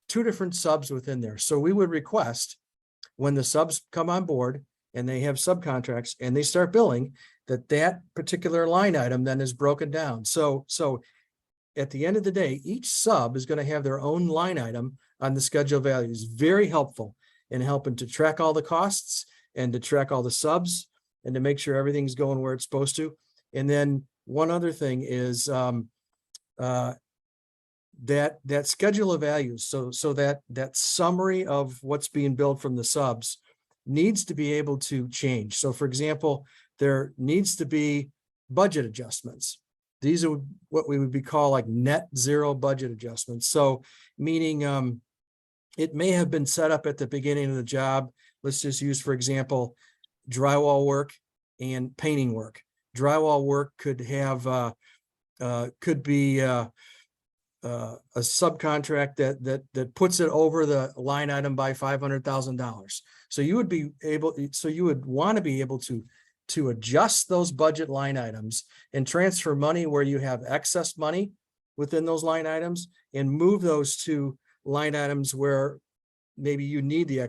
Speaker 3: 2 different subs within there. So we would request when the subs come on board and they have subcontracts and they start billing, that particular line item then is broken down. So at the end of the day, each sub is going to have their own line item on the schedule of values. Very helpful in helping to track all the costs and to track all the subs and to make sure everything's going where it's supposed to. And then one other thing is that schedule of values. So that summary of what's being billed from the subs needs to be able to change. So for example, there needs to be budget adjustments. These are what we would be called like net zero budget adjustments. So meaning it may have been set up at the beginning of the job. Let's just use, for example, drywall work and painting work. Drywall work could have could be a subcontract that puts it over the line item by $500,000. So you would be able, so you would want to be able to adjust those budget line items and transfer money where you have excess money within those line items and move those to line items where maybe you need the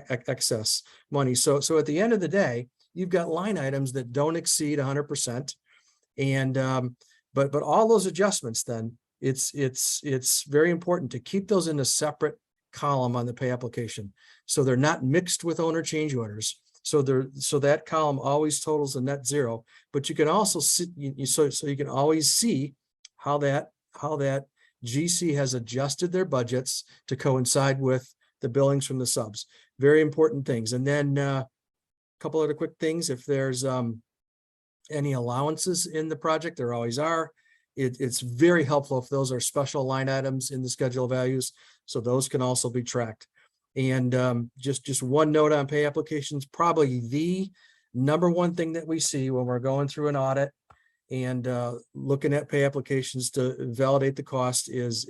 Speaker 3: excess money. So at the end of the day, you've got line items that don't exceed 100%. And but all those adjustments, then it's very important to keep those in a separate column on the pay application. So they're not mixed with owner change orders. So that column always totals a net zero, but you can also see, so you can always see how that GC has adjusted their budgets to coincide with the billings from the subs. Very important things. And then a couple other quick things. If there's any allowances in the project, there always are. It's very helpful if those are special line items in the schedule of values. So those can also be tracked. And just one note on pay applications, probably the #1 thing that we see when we're going through an audit and looking at pay applications to validate the cost is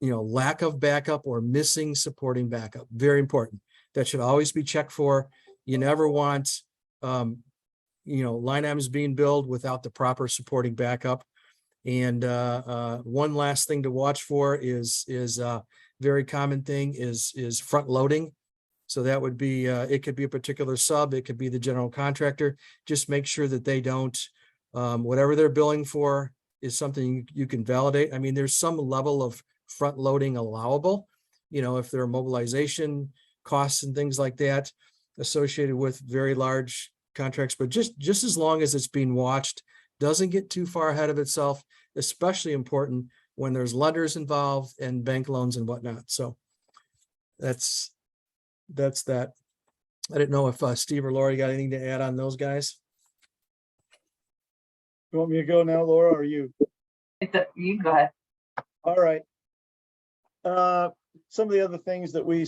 Speaker 3: lack of backup or missing supporting backup. Very important. That should always be checked for. You never want line items being billed without the proper supporting backup. And one last thing to watch for is very common thing is front loading. So that would be, it could be a particular sub, it could be the general contractor. Just make sure that they don't, whatever they're billing for is something you can validate. I mean, there's some level of front loading allowable, if there are mobilization costs and things like that associated with very large contracts, but just as long as it's being watched, doesn't get too far ahead of itself, especially important when there's lenders involved and bank loans and whatnot. So that's that. I didn't know if Steve or Laura got anything to add on those guys.
Speaker 5: You want me to go now, Laura, or you?
Speaker 4: You can go ahead.
Speaker 5: All right. Some of the other things that we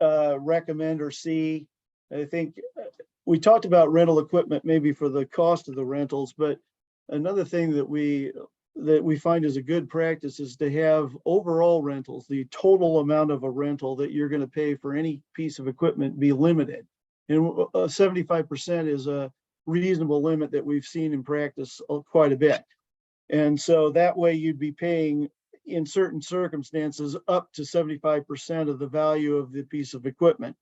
Speaker 5: recommend or see, I think we talked about rental equipment maybe for the cost of the rentals, but another thing that we find is a good practice is to have overall rentals, the total amount of a rental that you're going to pay for any piece of equipment be limited. And 75% is a reasonable limit that we've seen in practice quite a bit. And so that way you'd be paying in certain circumstances up to 75% of the value of the piece of equipment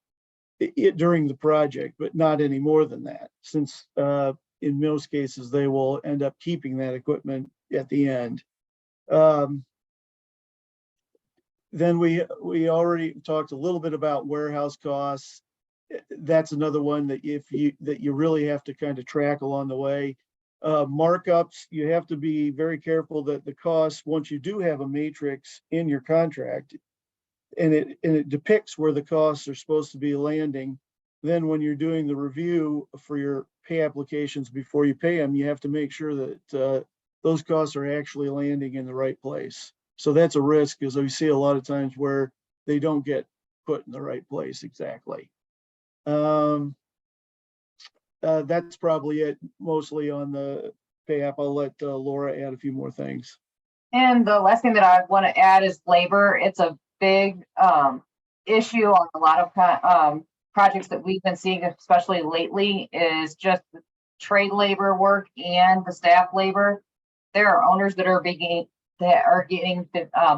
Speaker 5: during the project, but not any more than that, since in most cases they will end up keeping that equipment at the end. Then we already talked a little bit about warehouse costs. That's another one that you really have to kind of track along the way. Markups, you have to be very careful that the costs, once you do have a matrix in your contract and it depicts where the costs are supposed to be landing, then when you're doing the review for your pay applications before you pay them, you have to make sure that those costs are actually landing in the right place. So that's a risk, because we see a lot of times where they don't get put in the right place exactly. That's probably it, mostly on the pay app. I'll let Laura add a few more things.
Speaker 4: And the last thing that I want to add is labor. It's a big issue on a lot of projects that we've been seeing, especially lately, is just the trade labor work and the staff labor. There are owners that are getting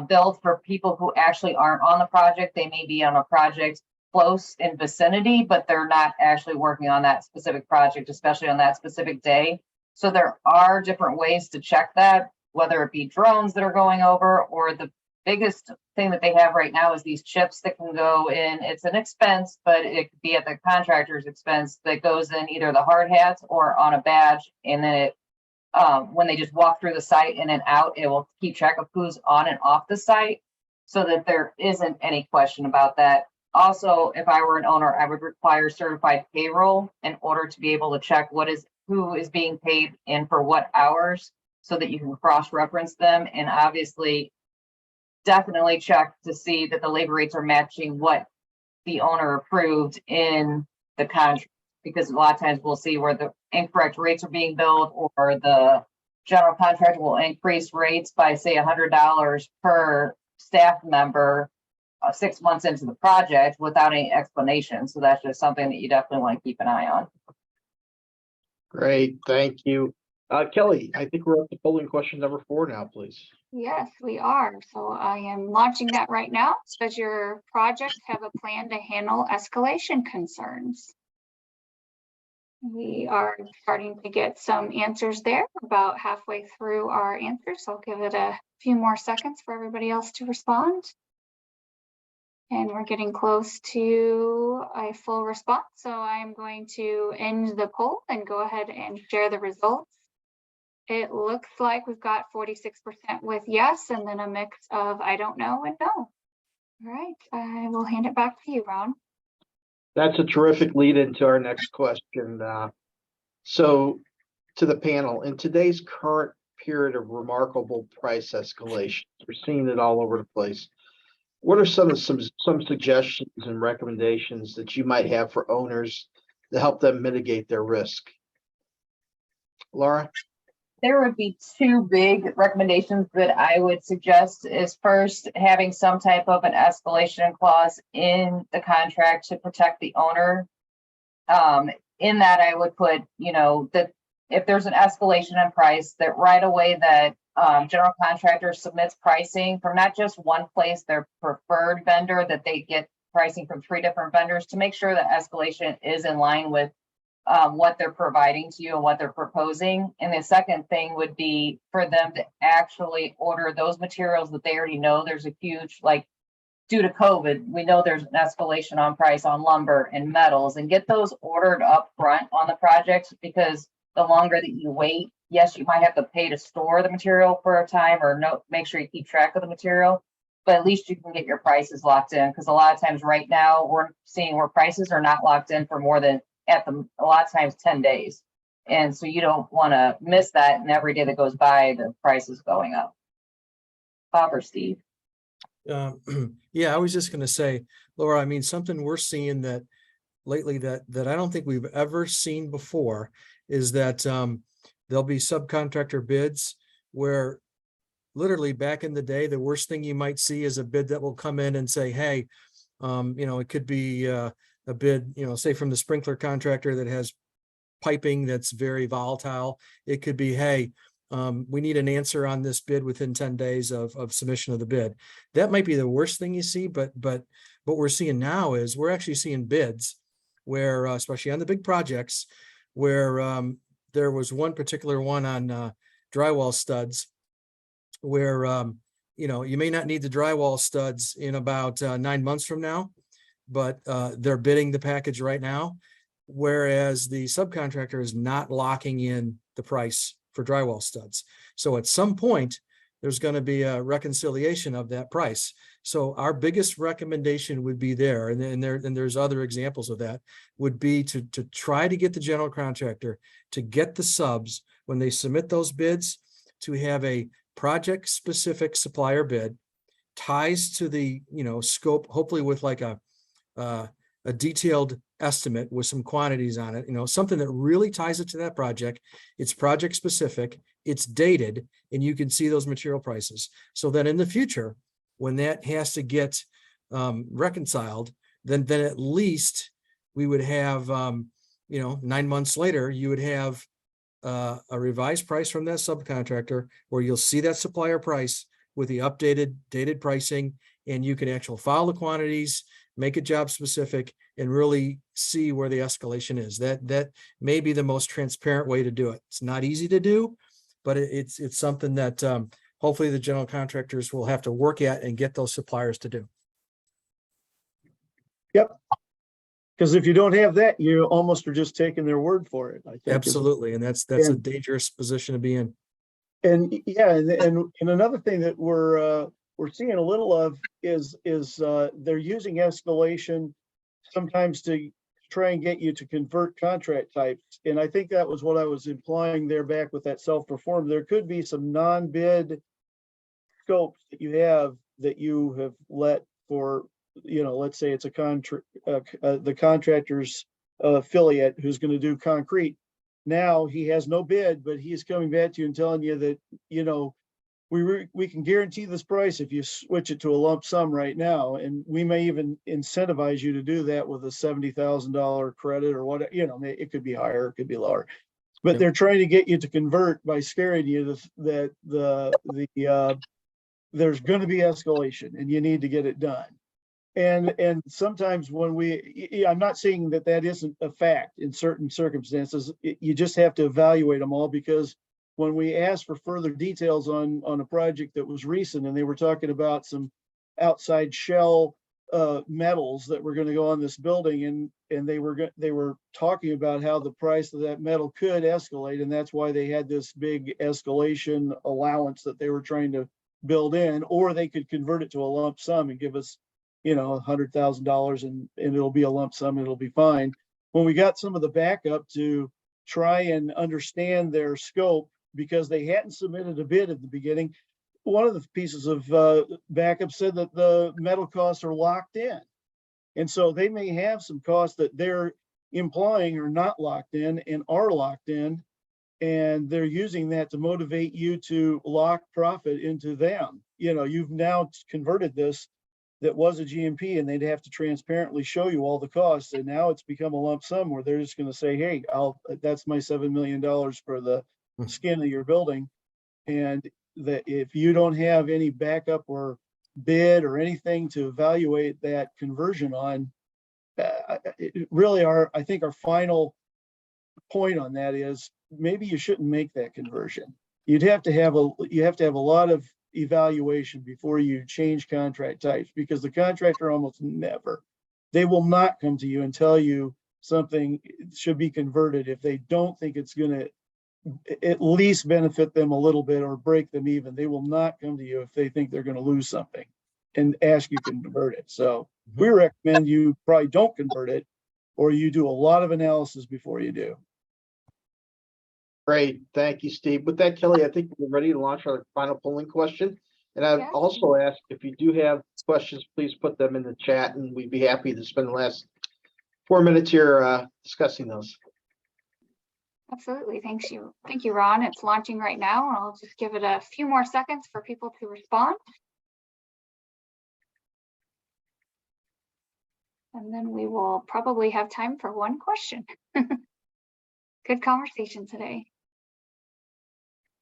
Speaker 4: billed for people who actually aren't on the project. They may be on a project close in vicinity, but they're not actually working on that specific project, especially on that specific day. So there are different ways to check that, whether it be drones that are going over, or the biggest thing that they have right now is these chips that can go in. It's an expense, but it could be at the contractor's expense, that goes in either the hard hats or on a badge. And then it, when they just walk through the site in and out, it will keep track of who's on and off the site, so that there isn't any question about that. Also, if I were an owner, I would require certified payroll in order to be able to check who is being paid and for what hours, so that you can cross-reference them. And obviously, definitely check to see that the labor rates are matching what the owner approved in the contract, because a lot of times we'll see where the incorrect rates are being billed, or the general contractor will increase rates by, say, $100 per staff member 6 months into the project without any explanation. So that's just something that you definitely want to keep an eye on.
Speaker 2: Great, thank you. Kelly, I think we're up to polling question number 4 now, please.
Speaker 1: Yes, we are. So I am launching that right now. Does your project have a plan to handle escalation concerns? We are starting to get some answers there, about halfway through our answers. So I'll give it a few more seconds for everybody else to respond. And we're getting close to a full response. So I'm going to end the poll and go ahead and share the results. It looks like we've got 46% with yes, and then a mix of I don't know and no. All right, I will hand it back to you, Ron.
Speaker 2: That's a terrific lead into our next question. So to the panel, in today's current period of remarkable price escalation, we're seeing it all over the place. What are some suggestions and recommendations that you might have for owners to help them mitigate their risk? Laura?
Speaker 4: There would be 2 big recommendations that I would suggest. Is first, having some type of an escalation clause in the contract to protect the owner. In that, I would put, that if there's an escalation in price, that right away that general contractor submits pricing from not just one place, their preferred vendor, that they get pricing from 3 different vendors to make sure that escalation is in line with what they're providing to you and what they're proposing. And the second thing would be for them to actually order those materials that they already know there's a huge, like due to COVID, we know there's an escalation on price on lumber and metals, and get those ordered up front on the project, because the longer that you wait, yes, you might have to pay to store the material for a time, or make sure you keep track of the material. but at least you can get your prices locked in, because a lot of times right now we're seeing where prices are not locked in for more than a lot of times 10 days. And so you don't want to miss that. And every day that goes by, the price is going up. Bob or Steve?
Speaker 3: Yeah, I was just going to say, Laura, I mean, something we're seeing that lately that I don't think we've ever seen before is that there'll be subcontractor bids where literally back in the day, the worst thing you might see is a bid that will come in and say, hey, it could be a bid, say from the sprinkler contractor that has piping that's very volatile. It could be, hey, we need an answer on this bid within 10 days of submission of the bid. That might be the worst thing you see, but what we're seeing now is we're actually seeing bids where, especially on the big projects, where there was one particular one on drywall studs where, you may not need the drywall studs in about 9 months from now, but they're bidding the package right now. Whereas the subcontractor is not locking in the price for drywall studs. So at some point, there's going to be a reconciliation of that price. So our biggest recommendation would be there, and there's other examples of that, would be to try to get the general contractor to get the subs when they submit those bids to have a project-specific supplier bid, ties to the scope, hopefully with like a detailed estimate with some quantities on it, something that really ties it to that project. It's project specific, it's dated, and you can see those material prices. So then in the future, when that has to get reconciled, then at least we would have, 9 months later, you would have a revised price from that subcontractor where you'll see that supplier price with the updated dated pricing, and you can actually file the quantities, make it job specific, and really see where the escalation is. That may be the most transparent way to do it. It's not easy to do, but it's something that hopefully the general contractors will have to work at and get those suppliers to do.
Speaker 5: Yep. Because if you don't have that, you almost are just taking their word for it, I think.
Speaker 3: Absolutely, and that's a dangerous position to be in.
Speaker 5: And yeah, and another thing that we're seeing a little of is they're using escalation sometimes to try and get you to convert contract types. And I think that was what I was implying there back with that self-performed. There could be some non-bid scopes that you have let for, let's say it's the contractor's affiliate who's going to do concrete. Now he has no bid, but he's coming back to you and telling you that, we can guarantee this price if you switch it to a lump sum right now. And we may even incentivize you to do that with a $70,000 credit or what, it could be higher, it could be lower. But they're trying to get you to convert by scaring you that there's going to be escalation and you need to get it done. And sometimes when I'm not saying that isn't a fact in certain circumstances, you just have to evaluate them all, because when we asked for further details on a project that was recent, and they were talking about some outside shell metals that were going to go on this building, and they were talking about how the price of that metal could escalate, and that's why they had this big escalation allowance that they were trying to build in, or they could convert it to a lump sum and give us $100,000 and it'll be a lump sum, it'll be fine. When we got some of the backup to try and understand their scope, because they hadn't submitted a bid at the beginning, one of the pieces of backup said that the metal costs are locked in. And so they may have some costs that they're implying are not locked in and are locked in. And they're using that to motivate you to lock profit into them. You've now converted this that was a GMP, and they'd have to transparently show you all the costs. And now it's become a lump sum where they're just going to say, hey, that's my $7 million for the skin of your building. And that if you don't have any backup or bid or anything to evaluate that conversion on, I think our final point on that is maybe you shouldn't make that conversion. You have to have a lot of evaluation before you change contract types, because the contractor almost never, they will not come to you and tell you something should be converted if they don't think it's going to at least benefit them a little bit or break them even. They will not come to you if they think they're going to lose something. and ask you can convert it. So we recommend you probably don't convert it, or you do a lot of analysis before you do.
Speaker 2: Great, thank you, Steve. With that, Kelly, I think we're ready to launch our final polling question. And I'd
Speaker 1: Yeah.
Speaker 2: also ask if you do have questions, please put them in the chat, and we'd be happy to spend the last 4 minutes here discussing those.
Speaker 1: Absolutely. Thank you, Ron. It's launching right now, and I'll just give it a few more seconds for people to respond. And then we will probably have time for one question. Good conversation today.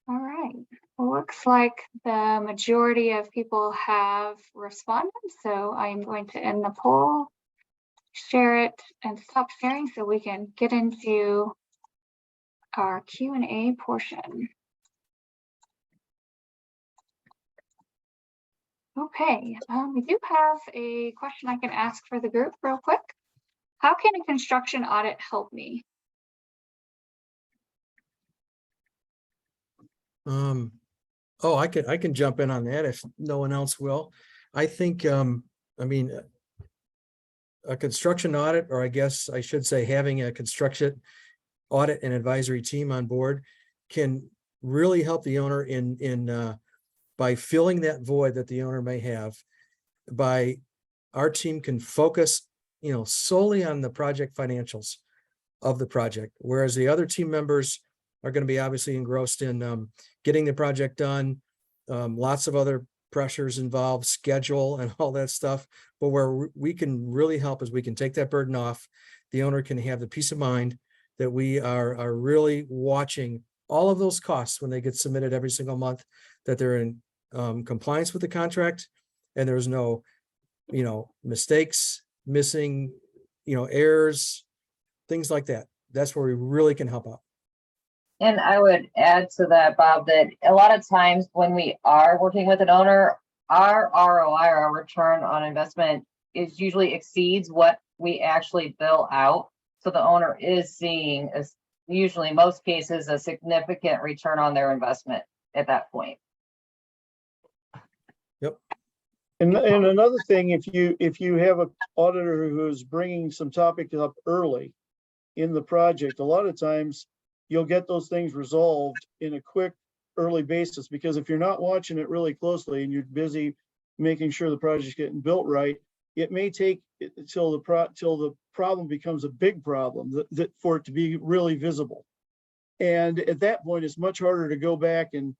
Speaker 1: All right. Looks like the majority of people have responded, so I am going to end the poll, share it, and stop sharing so we can get into our Q&A portion. Okay, we do have a question I can ask for the group real quick. How can a construction audit help me?
Speaker 3: Oh, I can jump in on that if no one else will. I think, I mean, a construction audit, or I guess I should say having a construction audit and advisory team on board can really help the owner by filling that void that the owner may have. Our team can focus, solely on the project financials of the project, whereas the other team members are going to be obviously engrossed in getting the project done. Lots of other pressures involved, schedule and all that stuff. But where we can really help is we can take that burden off. The owner can have the peace of mind that we are really watching all of those costs when they get submitted every single month, that they're in compliance with the contract, and there's no, mistakes, missing, errors, things like that. That's where we really can help out.
Speaker 4: And I would add to that, Bob, that a lot of times when we are working with an owner, our ROI, our return on investment, is usually exceeds what we actually bill out. So the owner is seeing, usually most cases, a significant return on their investment at that point.
Speaker 3: Yep.
Speaker 5: And another thing, if you have an auditor who's bringing some topic up early in the project, a lot of times you'll get those things resolved in a quick early basis, because if you're not watching it really closely and you're busy making sure the project's getting built right, it may take till the problem becomes a big problem that for it to be really visible. And at that point, it's much harder to go back and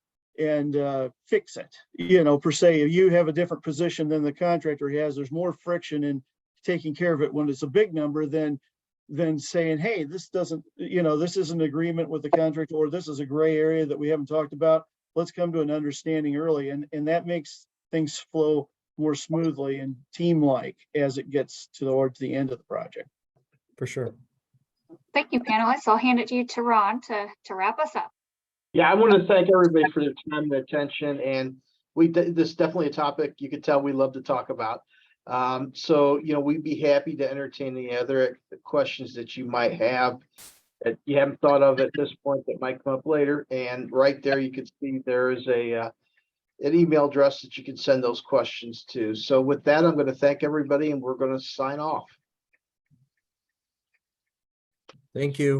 Speaker 5: fix it, per se. If you have a different position than the contractor has, there's more friction in taking care of it when it's a big number than saying, hey, this doesn't, this is an agreement with the contractor, or this is a gray area that we haven't talked about. Let's come to an understanding early. And that makes things flow more smoothly and team-like as it gets towards the end of the project.
Speaker 3: For sure.
Speaker 1: Thank you, panelists. I'll hand it to Ron to wrap us up.
Speaker 2: Yeah, I want to thank everybody for their time and attention. And this is definitely a topic you could tell we love to talk about. So, we'd be happy to entertain any other questions that you might have that you haven't thought of at this point that might come up later. And right there, you can see there is an email address that you can send those questions to. So with that, I'm going to thank everybody, and we're going to sign off.
Speaker 3: Thank you.